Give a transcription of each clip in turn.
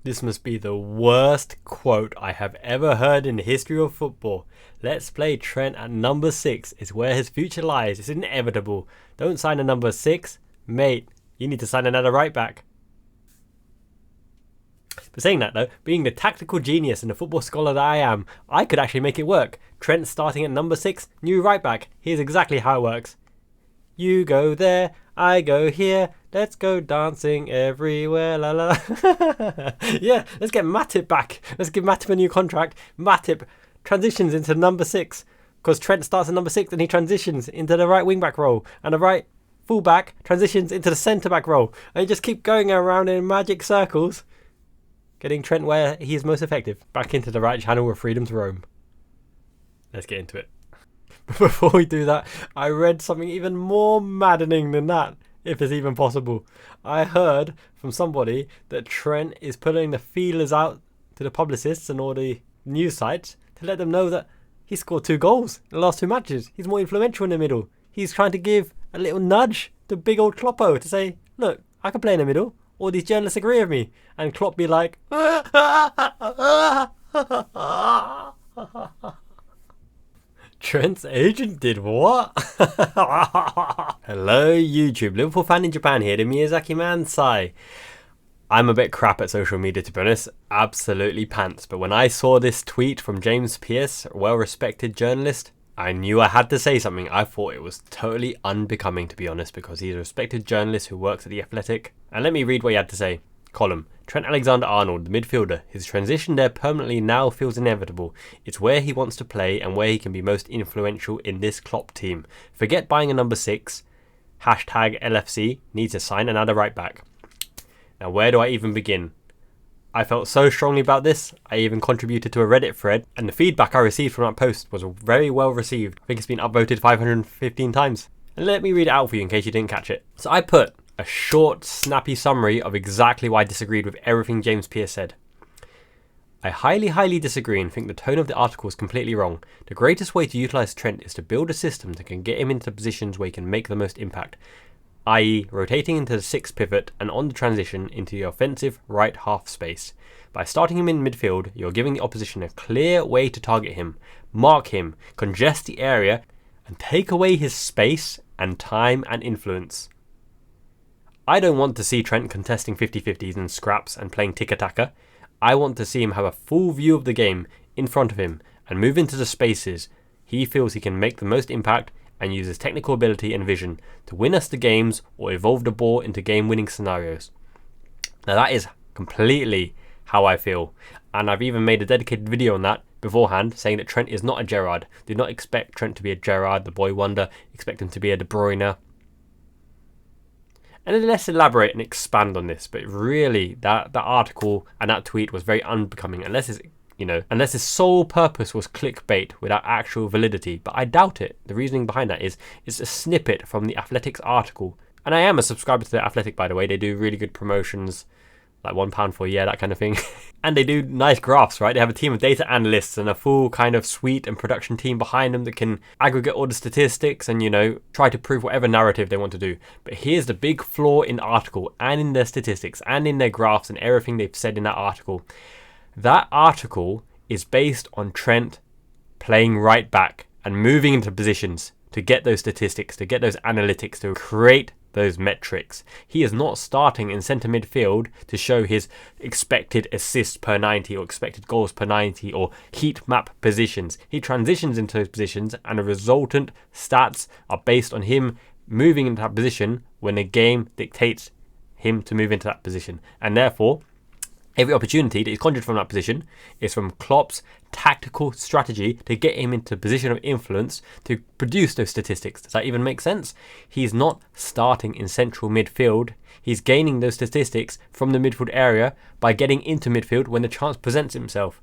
This must be the worst quote I have ever heard in the history of football. Let's play Trent at number 6. It's where his future lies. It's inevitable. Don't sign a number 6. Mate, you need to sign another right back. But saying that though, being the tactical genius and the football scholar that I am, I could actually make it work. Trent starting at number 6, new right back. Here's exactly how it works. You go there, I go here, let's go dancing everywhere, la la. Yeah, let's get Matip back. Let's give Matip a new contract. Matip transitions into number 6 because Trent starts at number 6 and he transitions into the right wing back role, and the right full back transitions into the centre back role, and you just keep going around in magic circles, getting Trent where he is most effective, back into the right channel of freedom to roam. Let's get into it. But before we do that, I read something even more maddening than that, if it's even possible. I heard from somebody that Trent is putting the feelers out to the publicists and all the news sites to let them know that he scored 2 goals in the last 2 matches. He's more influential in the middle. He's trying to give a little nudge to big old Kloppo to say, look, I can play in the middle. All these journalists agree with me. And Klopp be like, Trent's agent did what? Hello YouTube, Liverpool fan in Japan here, the Miyazaki man, Sai. I'm a bit crap at social media, to be honest, absolutely pants, but when I saw this tweet from James Pearce, a well-respected journalist, I knew I had to say something. I thought it was totally unbecoming, to be honest, because he's a respected journalist who works at The Athletic. And let me read what he had to say. Column. Trent Alexander-Arnold, the midfielder. His transition there permanently now feels inevitable. It's where he wants to play and where he can be most influential in this KLOPP team. Forget buying a number 6. Hashtag LFC needs to sign another right back. Now where do I even begin? I felt so strongly about this, I even contributed to a Reddit thread, and the feedback I received from that post was very well received. I think it's been upvoted 515 times. And let me read it out for you in case you didn't catch it. So I put a short, snappy summary of exactly why I disagreed with everything James Pearce said. I highly disagree and think the tone of the article is completely wrong. The greatest way to utilise Trent is to build a system that can get him into positions where he can make the most impact, i.e. rotating into the 6th pivot and on the transition into the offensive right half space. By starting him in midfield, you're giving the opposition a clear way to target him, mark him, congest the area, and take away his space and time and influence. I don't want to see Trent contesting 50-50s and scraps and playing tiki-taka. I want to see him have a full view of the game in front of him and move into the spaces he feels he can make the most impact and use his technical ability and vision to win us the games or evolve the ball into game-winning scenarios. Now that is completely how I feel, and I've even made a dedicated video on that beforehand, saying that Trent is not a Gerrard. Do not expect Trent to be a Gerrard, the boy wonder. Expect him to be a De Bruyne. And then let's elaborate and expand on this, but really that article and that tweet was very unbecoming, unless his sole purpose was clickbait without actual validity. But I doubt it. The reasoning behind that is it's a snippet from the Athletic's article. And I am a subscriber to the Athletic, by the way. They do really good promotions, like £1 for a year, that kind of thing. And they do nice graphs, right? They have a team of data analysts and a full kind of suite and production team behind them that can aggregate all the statistics and, try to prove whatever narrative they want to do. But here's the big flaw in the article and in their statistics and in their graphs and everything they've said in that article. That article is based on Trent playing right back and moving into positions to get those statistics, to get those analytics, to create those metrics. He is not starting in centre midfield to show his expected assists per 90 or expected goals per 90 or heat map positions. He transitions into those positions and the resultant stats are based on him moving into that position when the game dictates him to move into that position. And therefore, every opportunity that he's conjured from that position is from Klopp's tactical strategy to get him into a position of influence to produce those statistics. Does that even make sense? He's not starting in central midfield. He's gaining those statistics from the midfield area by getting into midfield when the chance presents himself.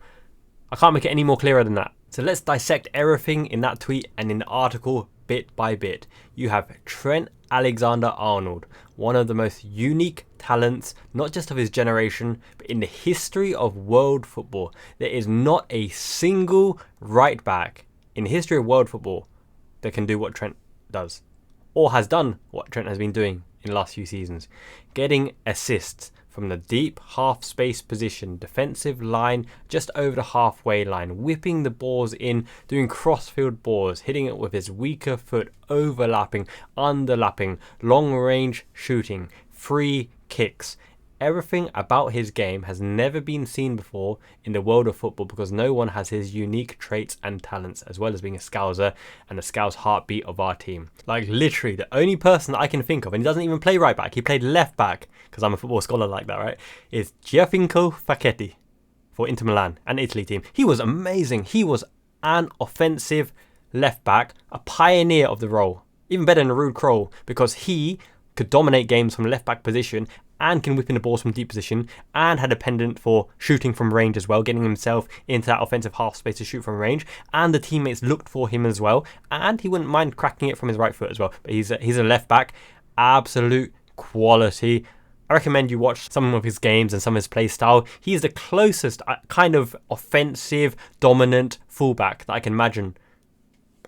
I can't make it any more clearer than that. So let's dissect everything in that tweet and in the article bit by bit. You have Trent Alexander-Arnold, one of the most unique talents, not just of his generation, but in the history of world football. There is not a single right back in the history of world football that can do what Trent does, or has done what Trent has been doing in the last few seasons. Getting assists, from the deep half space position, defensive line just over the halfway line, whipping the balls in, doing crossfield balls, hitting it with his weaker foot, overlapping, underlapping, long range shooting, free kicks. Everything about his game has never been seen before in the world of football, because no one has his unique traits and talents, as well as being a Scouser and the Scouse heartbeat of our team. Like literally the only person that I can think of, and he doesn't even play right back, he played left back, because I'm a football scholar like that, right, is Gianfranco Facchetti for Inter Milan and Italy team. He was amazing. He was an offensive left back, a pioneer of the role, even better than Ruud Krol, because he could dominate games from the left back position and can whip in the balls from deep position, and had a pendant for shooting from range as well, getting himself into that offensive half space to shoot from range, and the teammates looked for him as well, and he wouldn't mind cracking it from his right foot as well. But he's a left back, absolute quality. I recommend you watch some of his games and some of his play style. He's the closest kind of offensive, dominant fullback that I can imagine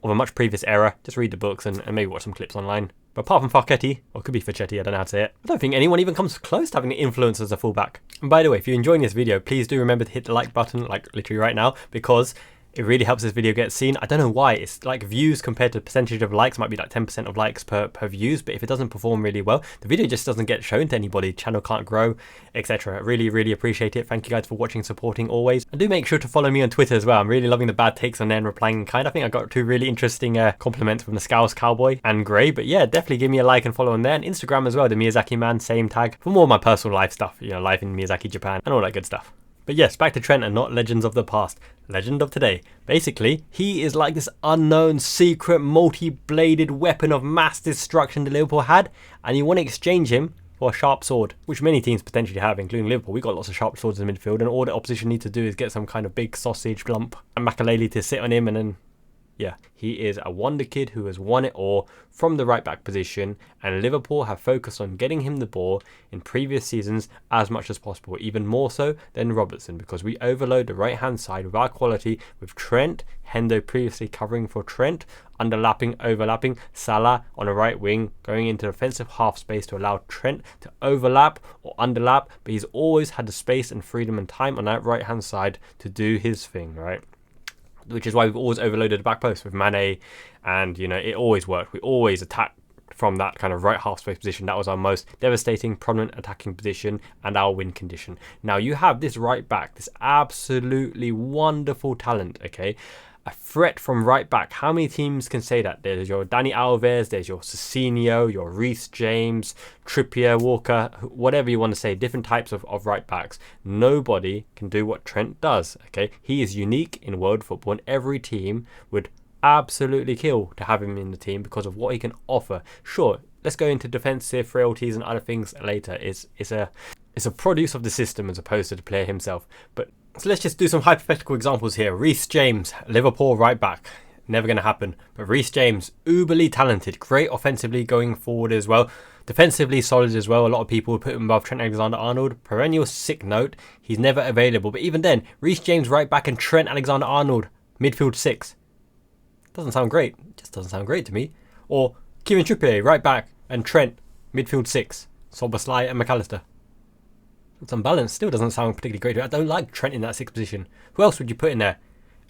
of a much previous era. Just read the books and maybe watch some clips online. But apart from Facchetti, or it could be Facchetti, I don't know how to say it, I don't think anyone even comes close to having the influence as a fullback. And by the way, if you're enjoying this video, please do remember to hit the like button, like literally right now, because it really helps this video get seen. I don't know why. It's like views compared to percentage of likes might be like 10% of likes per views, but if it doesn't perform really well, the video just doesn't get shown to anybody, channel can't grow, etc. Really appreciate it. Thank you guys for watching, supporting always. And do make sure to follow me on Twitter as well. I'm really loving the bad takes on there and replying in kind. I think I got 2 really interesting compliments from the Scouse Cowboy and Grey, but yeah, definitely give me a like and follow on there. And Instagram as well, the Miyazaki Man, same tag, for more of my personal life stuff, you know, life in Miyazaki, Japan, and all that good stuff. But yes, back to Trent and not legends of the past. Legend of today. Basically, he is like this unknown, secret, multi-bladed weapon of mass destruction that Liverpool had, and you want to exchange him for a sharp sword, which many teams potentially have, including Liverpool. We got lots of sharp swords in the midfield, and all the opposition need to do is get some kind of big sausage lump and Makaleli to sit on him, and then yeah, he is a wonder kid who has won it all from the right back position, and Liverpool have focused on getting him the ball in previous seasons as much as possible, even more so than Robertson, because we overload the right hand side with our quality with Trent, Hendo previously covering for Trent, underlapping, overlapping, Salah on the right wing going into defensive half space to allow Trent to overlap or underlap, but he's always had the space and freedom and time on that right hand side to do his thing, right? Which is why we've always overloaded the back post with Mane, and you know, it always worked. We always attacked from that kind of right half space position. That was our most devastating, prominent attacking position and our win condition. Now you have this right back, this absolutely wonderful talent, okay? A threat from right back. How many teams can say that? There's your Dani Alves, there's your Cecchino, your Reece James, Trippier, Walker, whatever you want to say, different types of right backs. Nobody can do what Trent does, okay? He is unique in world football, and every team would absolutely kill to have him in the team because of what he can offer. Sure, let's go into defensive frailties and other things later. It's a produce of the system as opposed to the player himself. But so let's just do some hypothetical examples here. Reece James, Liverpool right back. Never going to happen. But Reece James, uberly talented, great offensively going forward as well. Defensively solid as well. A lot of people would put him above Trent Alexander-Arnold. Perennial sick note. He's never available. But even then, Reece James right back and Trent Alexander-Arnold midfield 6. Doesn't sound great. Just doesn't sound great to me. Or Kieran Trippier right back and Trent midfield 6. Szoboszlai and McAllister. It's unbalanced. Still doesn't sound particularly great. I don't like Trent in that 6th position. Who else would you put in there?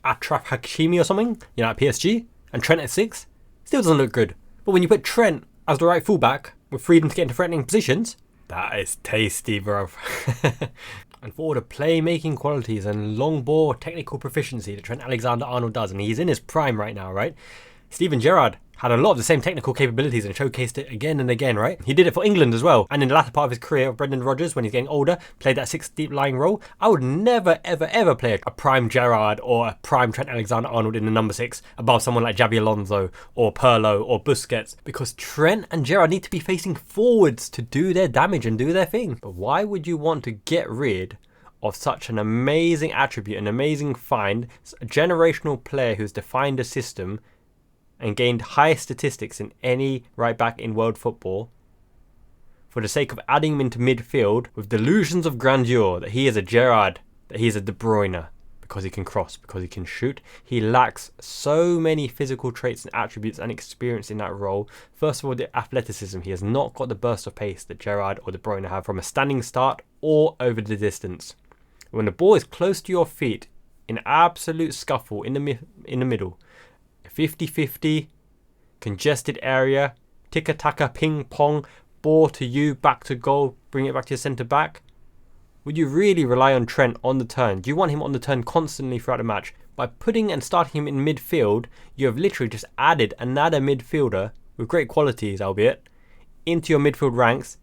Achraf Hakimi or something? You know, at PSG? And Trent at 6? Still doesn't look good. But when you put Trent as the right fullback with freedom to get into threatening positions, that is tasty, bro. And for all the playmaking qualities and long ball technical proficiency that Trent Alexander-Arnold does, and he's in his prime right now, right? Steven Gerrard had a lot of the same technical capabilities and showcased it again and again, right? He did it for England as well. And in the latter part of his career, of Brendan Rodgers, when he's getting older, played that 6th deep lying role. I would never, ever play a prime Gerrard or a prime Trent Alexander-Arnold in the number 6 above someone like Xabi Alonso or Pirlo or Busquets, because Trent and Gerrard need to be facing forwards to do their damage and do their thing. But why would you want to get rid of such an amazing attribute, an amazing find, a generational player who's defined a system and gained high statistics in any right back in world football, for the sake of adding him into midfield with delusions of grandeur that he is a Gerrard, that he is a De Bruyne? because he can cross, because he can shoot. He lacks so many physical traits and attributes and experience in that role. First of all, the athleticism. He has not got the burst of pace that Gerrard or De Bruyne have from a standing start or over the distance. When the ball is close to your feet, in absolute scuffle in the middle, 50-50, congested area, tiki-taka, ping-pong, ball to you, back to goal, bring it back to your centre-back. Would you really rely on Trent on the turn? Do you want him on the turn constantly throughout the match? By putting and starting him in midfield, you have literally just added another midfielder with great qualities, albeit, into your midfield ranks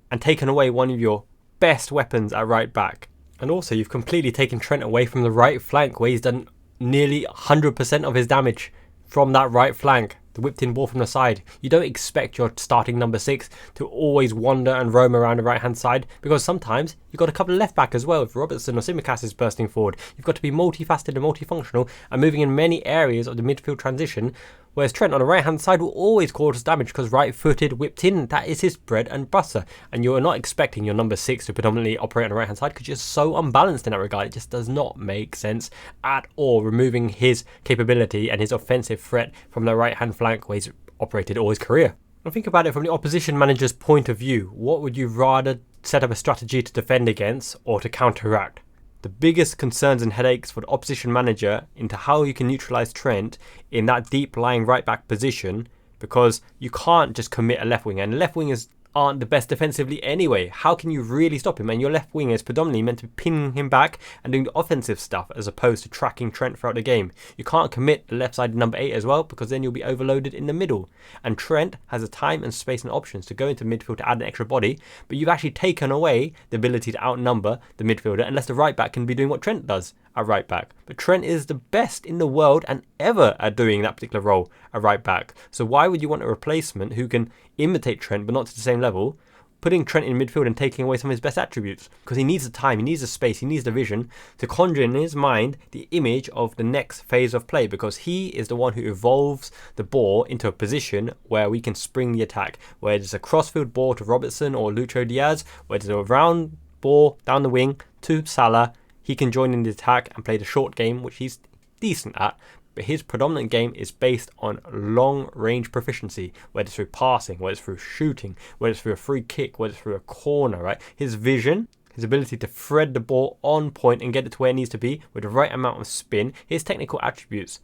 and taken away one of your best weapons at right back. And also, you've completely taken Trent away from the right flank, where he's done nearly 100% of his damage from that right flank. The whipped in ball from the side. You don't expect your starting number 6 to always wander and roam around the right hand side, because sometimes you've got a couple of left back as well. If Robertson or Tsimikas is bursting forward, you've got to be multifaceted and multifunctional and moving in many areas of the midfield transition. Whereas Trent on the right hand side will always cause damage because right footed, whipped in, that is his bread and butter. And you're not expecting your number 6 to predominantly operate on the right hand side because you're so unbalanced in that regard. It just does not make sense at all, removing his capability and his offensive threat from the right hand flank where he's operated all his career. Now think about it from the opposition manager's point of view. What would you rather set up a strategy to defend against or to counteract? The biggest concerns and headaches for the opposition manager into how you can neutralise Trent in that deep lying right back position, because you can't just commit a left winger, and left wingers aren't the best defensively anyway. How can you really stop him? And your left winger is predominantly meant to be pinning him back and doing the offensive stuff as opposed to tracking Trent throughout the game. You can't commit the left side number 8 as well, because then you'll be overloaded in the middle. And Trent has the time and space and options to go into midfield to add an extra body, but you've actually taken away the ability to outnumber the midfielder unless the right back can be doing what Trent does at right back. But Trent is the best in the world and ever at doing that particular role at right back. So why would you want a replacement who can imitate Trent but not to the same level, putting Trent in midfield and taking away some of his best attributes? Because he needs the time, he needs the space, he needs the vision to conjure in his mind the image of the next phase of play, because he is the one who evolves the ball into a position where we can spring the attack, where it's a crossfield ball to Robertson or Lucho Diaz, where it's a round ball down the wing to Salah. He can join in the attack and play the short game, which he's decent at, but his predominant game is based on long range proficiency, whether it's through passing, whether it's through shooting, whether it's through a free kick, whether it's through a corner, right? His vision, his ability to thread the ball on point and get it to where it needs to be with the right amount of spin, his technical attributes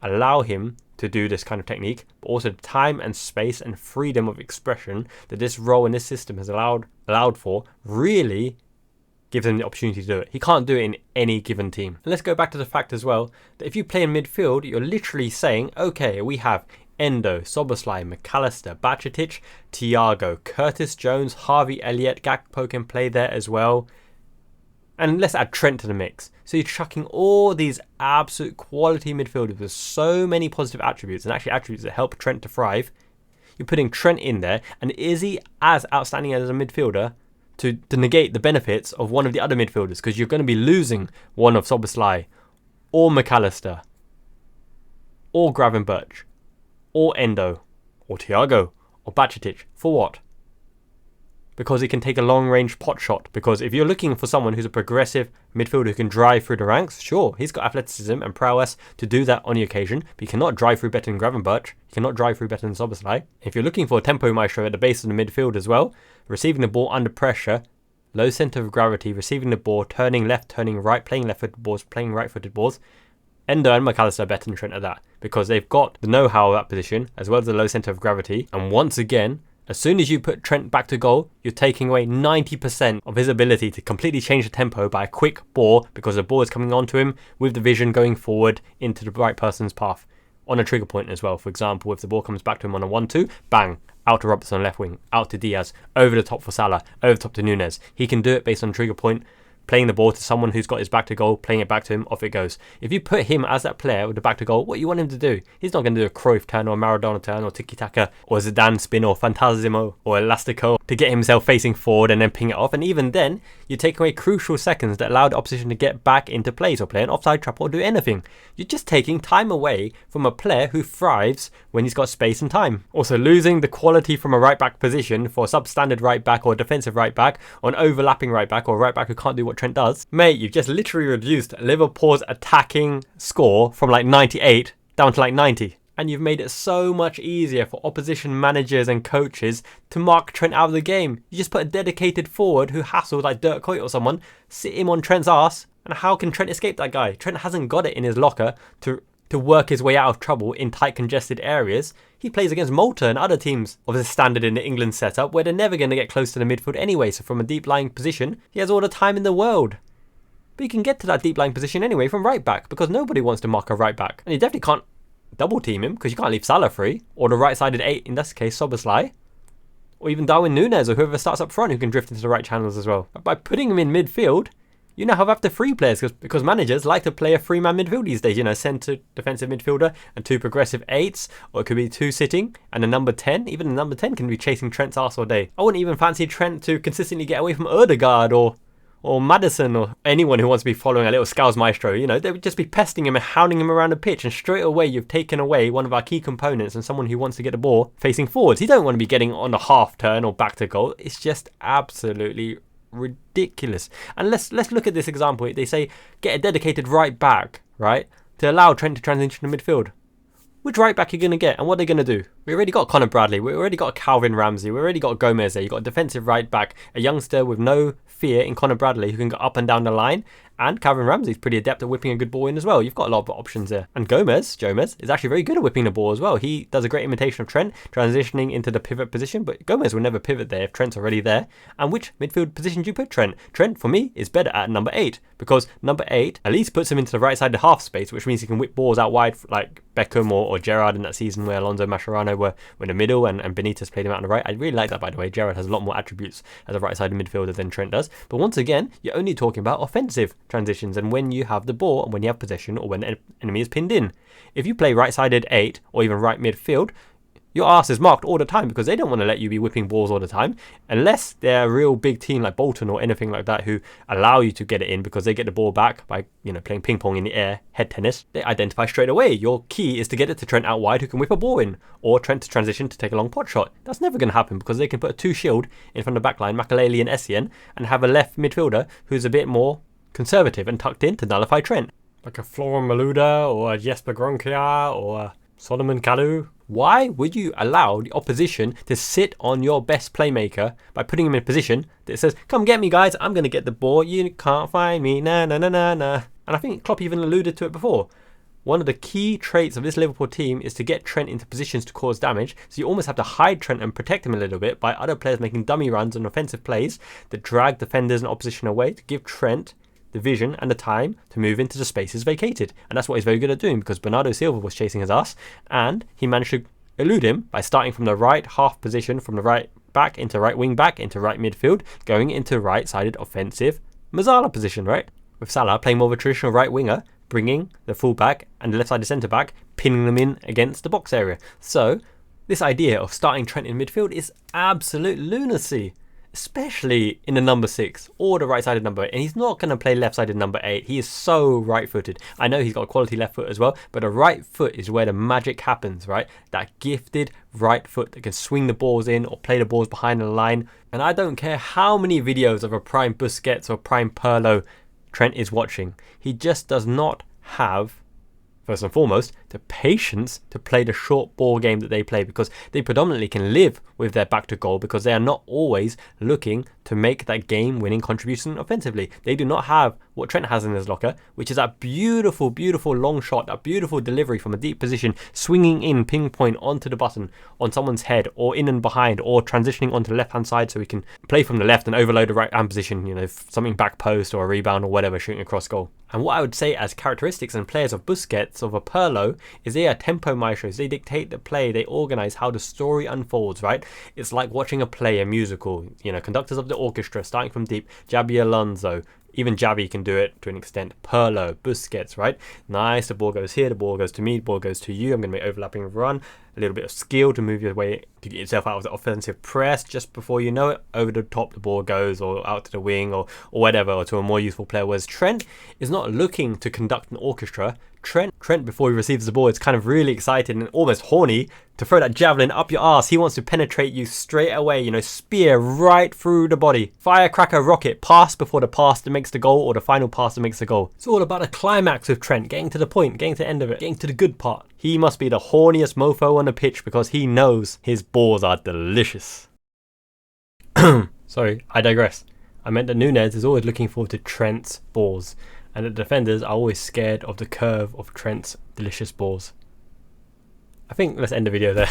allow him to do this kind of technique, but also the time and space and freedom of expression that this role in this system has allowed for really gives him the opportunity to do it. He can't do it in any given team. And let's go back to the fact as well that if you play in midfield, you're literally saying, okay, we have Endo, Szoboszlai, McAllister, Bajcetic, Thiago, Curtis Jones, Harvey Elliott, Gakpo can play there as well. And let's add Trent to the mix. So you're chucking all these absolute quality midfielders with so many positive attributes, and actually attributes that help Trent to thrive. You're putting Trent in there, and is he as outstanding as a midfielder to negate the benefits of one of the other midfielders? Because you're going to be losing one of Szoboszlai, or McAllister, or Gravenberch, or Endo, or Thiago, or Bajcetic. For what? Because he can take a long-range pot shot. Because if you're looking for someone who's a progressive midfielder who can drive through the ranks, sure, he's got athleticism and prowess to do that on the occasion, but he cannot drive through better than Gravenberch. He cannot drive through better than Szoboszlai. If you're looking for a tempo maestro at the base of the midfield as well, receiving the ball under pressure, low centre of gravity, receiving the ball, turning left, turning right, playing left-footed balls, playing right-footed balls, Endo and McAllister are better than Trent at that, because they've got the know-how of that position as well as the low centre of gravity. And once again, as soon as you put Trent back to goal, you're taking away 90% of his ability to completely change the tempo by a quick ball, because the ball is coming onto him with the vision going forward into the right person's path on a trigger point as well. For example, if the ball comes back to him on a 1-2, bang, out to Robertson on left wing, out to Diaz, over the top for Salah, over the top to Nunez. He can do it based on trigger point, playing the ball to someone who's got his back to goal, playing it back to him, off it goes. If you put him as that player with the back to goal, what you want him to do? He's not going to do a Cruyff turn or Maradona turn or tiki-taka or Zidane spin or Fantasimo or Elastico to get himself facing forward and then ping it off. And even then, you take away crucial seconds that allow the opposition to get back into plays or play an offside trap or do anything. You're just taking time away from a player who thrives when he's got space and time. Also, losing the quality from a right back position for a substandard right back or defensive right back or an overlapping right back or a right back who can't do what what Trent does. Mate, you've just literally reduced Liverpool's attacking score from like 98 down to like 90. And you've made it so much easier for opposition managers and coaches to mark Trent out of the game. You just put a dedicated forward who hassled like Dirk Kuyt or someone, sit him on Trent's ass, and how can Trent escape that guy? Trent hasn't got it in his locker to work his way out of trouble in tight congested areas. He plays against Malta and other teams of his standard in the England setup where they're never going to get close to the midfield anyway, so from a deep lying position, he has all the time in the world. But he can get to that deep lying position anyway from right back because nobody wants to mark a right back. And you definitely can't double team him because you can't leave Salah free, or the right-sided 8, in this case Szoboszlai, or even Darwin Núñez or whoever starts up front who can drift into the right channels as well. But by putting him in midfield, you now have up to 3 players because managers like to play a 3-man midfield these days, you know, centre defensive midfielder and 2 progressive 8s, or it could be 2 sitting and a number 10. Even the number 10 can be chasing Trent's arse all day. I wouldn't even fancy Trent to consistently get away from Ødegaard or Maddison or anyone who wants to be following a little Scouse Maestro. You know, they would just be pesting him and hounding him around the pitch, and straight away you've taken away one of our key components and someone who wants to get the ball facing forwards. He don't want to be getting on a half turn or back to goal. It's just absolutely ridiculous. And let's look at this example. They say get a dedicated right back, right, to allow Trent to transition to midfield. Which right back are you going to get, and what are they going to do? We already got Conor Bradley, we already got Calvin Ramsey, we already got Gomez there. You've got a defensive right back, a youngster with no fear in Conor Bradley who can go up and down the line, and Calvin Ramsey's pretty adept at whipping a good ball in as well. You've got a lot of options there. And Jomes is actually very good at whipping the ball as well. He does a great imitation of Trent, transitioning into the pivot position, but Jomes will never pivot there if Trent's already there. And which midfield position do you put Trent? Trent, for me, is better at number 8, because number 8 at least puts him into the right side of half space, which means he can whip balls out wide like Beckham or Gerrard in that season where Alonso Mascherano were in the middle and Benitez played him out on the right. I really like that, by the way. Gerrard has a lot more attributes as a right-sided midfielder than Trent does. But once again, you're only talking about offensive transitions and when you have the ball and when you have possession or when the enemy is pinned in. If you play right-sided 8 or even right midfield, your arse is marked all the time because they don't want to let you be whipping balls all the time unless they're a real big team like Bolton or anything like that who allow you to get it in because they get the ball back by, you know, playing ping pong in the air, head tennis. They identify straight away. Your key is to get it to Trent out wide who can whip a ball in, or Trent to transition to take a long pot shot. That's never going to happen because they can put a 2 shield in front of the back line, Makelele and Essien, and have a left midfielder who's a bit more conservative and tucked in to nullify Trent. Like a Florent Malouda or a Jesper Grønkjær or a Solomon Kalou. Why would you allow the opposition to sit on your best playmaker by putting him in a position that says, come get me guys, I'm going to get the ball, you can't find me, na na na na na. And I think Klopp even alluded to it before. One of the key traits of this Liverpool team is to get Trent into positions to cause damage, so you almost have to hide Trent and protect him a little bit by other players making dummy runs and offensive plays that drag defenders and opposition away to give Trent the vision and the time to move into the spaces vacated. And that's what he's very good at doing because Bernardo Silva was chasing his ass and he managed to elude him by starting from the right half position, from the right back into right wing back into right midfield, going into right-sided offensive Mazzala position, right? With Salah playing more of a traditional right winger, bringing the full back and the left-sided centre-back, pinning them in against the box area. So this idea of starting Trent in midfield is absolute lunacy, especially in the number 6 or the right-sided number 8. And he's not going to play left-sided number 8. He is so right-footed. I know he's got a quality left foot as well, but a right foot is where the magic happens, right? That gifted right foot that can swing the balls in or play the balls behind the line. And I don't care how many videos of a prime Busquets or prime Pirlo Trent is watching. He just does not have, first and foremost, the patience to play the short ball game that they play, because they predominantly can live with their back to goal because they are not always looking to make that game-winning contribution offensively. They do not have what Trent has in his locker, which is that beautiful, beautiful long shot, that beautiful delivery from a deep position, swinging in pinpoint onto the button on someone's head or in and behind, or transitioning onto the left-hand side so he can play from the left and overload the right-hand position, you know, something back post or a rebound or whatever, shooting across goal. And what I would say as characteristics and players of Busquets, of a Pirlo, is they are tempo maestros. They dictate the play, they organize how the story unfolds, right? It's like watching a play, a musical, you know, conductors of the orchestra, starting from deep, Xabi Alonso, even Xavi can do it to an extent, Pirlo, Busquets, right? Nice, the ball goes here, the ball goes to me, the ball goes to you, I'm going to make overlapping run, a little bit of skill to move your way to get yourself out of the offensive press. Just before you know it, over the top the ball goes, or out to the wing, or whatever, or to a more useful player. Whereas Trent is not looking to conduct an orchestra. Trent, before he receives the ball, is kind of really excited and almost horny to throw that javelin up your arse. He wants to penetrate you straight away, spear right through the body. Firecracker rocket, pass before the pass that makes the goal, or the final pass that makes the goal. It's all about the climax with Trent, getting to the point, getting to the end of it, getting to the good part. He must be the horniest mofo on the pitch because he knows his balls are delicious. Sorry, I digress. I meant that Nunez is always looking forward to Trent's balls, and the defenders are always scared of the curve of Trent's delicious balls. I think let's end the video there.